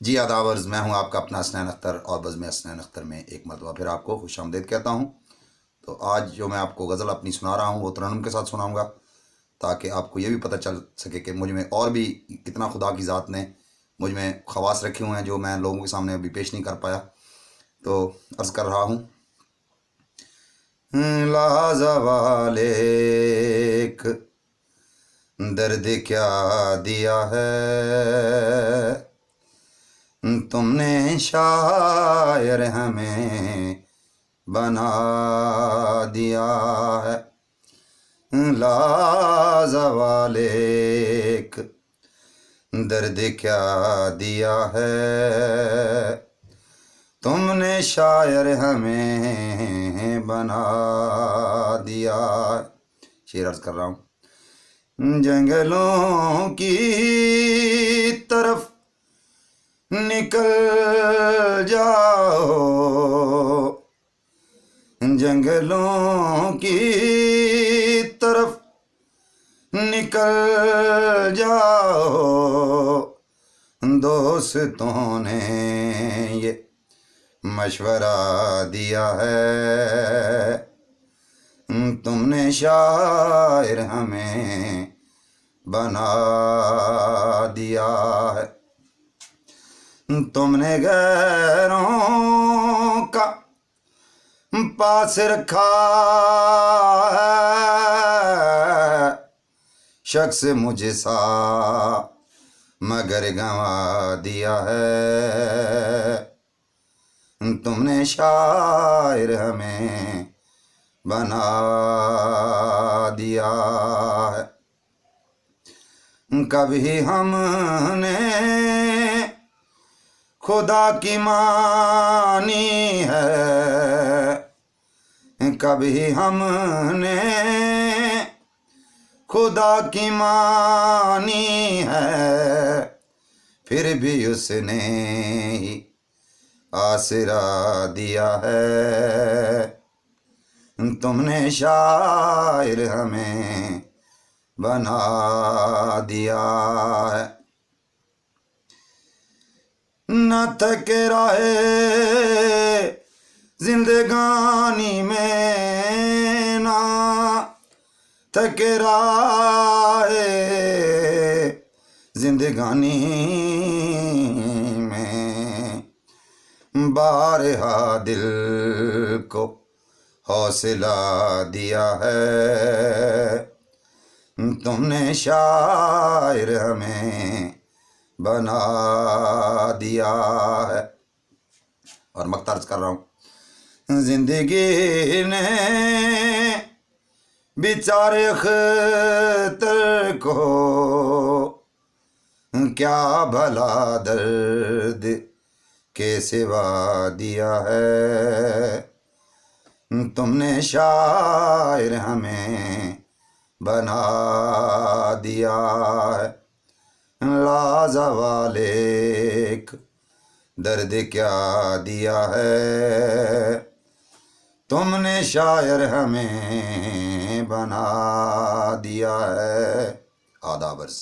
جی آدابرز، میں ہوں آپ کا اپنا حسنین اختر، اور بزم حسنین اختر میں ایک مرتبہ پھر آپ کو خوش آمدید کہتا ہوں۔ تو آج جو میں آپ کو غزل اپنی سنا رہا ہوں وہ ترنم کے ساتھ سناؤں گا، تاکہ آپ کو یہ بھی پتہ چل سکے کہ مجھ میں اور بھی کتنا خدا کی ذات نے مجھ میں خواص رکھے ہوئے ہیں جو میں لوگوں کے سامنے ابھی پیش نہیں کر پایا۔ تو عرض کر رہا ہوں، لا زوال ایک درد کیا دیا ہے تم نے شاعر ہمیں بنا دیا ہے۔ لا زوال ایک درد کیا دیا ہے تم نے شاعر ہمیں بنا دیا ہے۔ شعر عرض کر رہا ہوں، جنگلوں کی طرف نکل جاؤ، جنگلوں کی طرف نکل جاؤ، دوستوں نے یہ مشورہ دیا ہے تم نے شاعر ہمیں بنا دیا ہے۔ تم نے غیروں کا پاس رکھا ہے شخص مجھ سا مگر گنوا دیا ہے تم نے شاعر ہمیں بنا دیا ہے۔ کبھی ہم نے خدا کی مانی ہے، کبھی ہم نے خدا کی مانی ہے، پھر بھی اس نے ہی آسرا دیا ہے تم نے شاعر ہمیں بنا دیا ہے۔ نہ تھک رہے زندگانی میں، نہ تھک رہے زندگانی میں، بارہا دل کو حوصلہ دیا ہے تم نے شاعر ہمیں بنا دیا ہے۔ اور مقطع عرض کر رہا ہوں، زندگی نے بیچارے اختر کو کیا بھلا درد کے سوا دیا ہے تم نے شاعر ہمیں بنا دیا ہے۔ لا زوال ایک درد کیا دیا ہے تم نے شاعر ہمیں بنا دیا ہے۔ آدابرز۔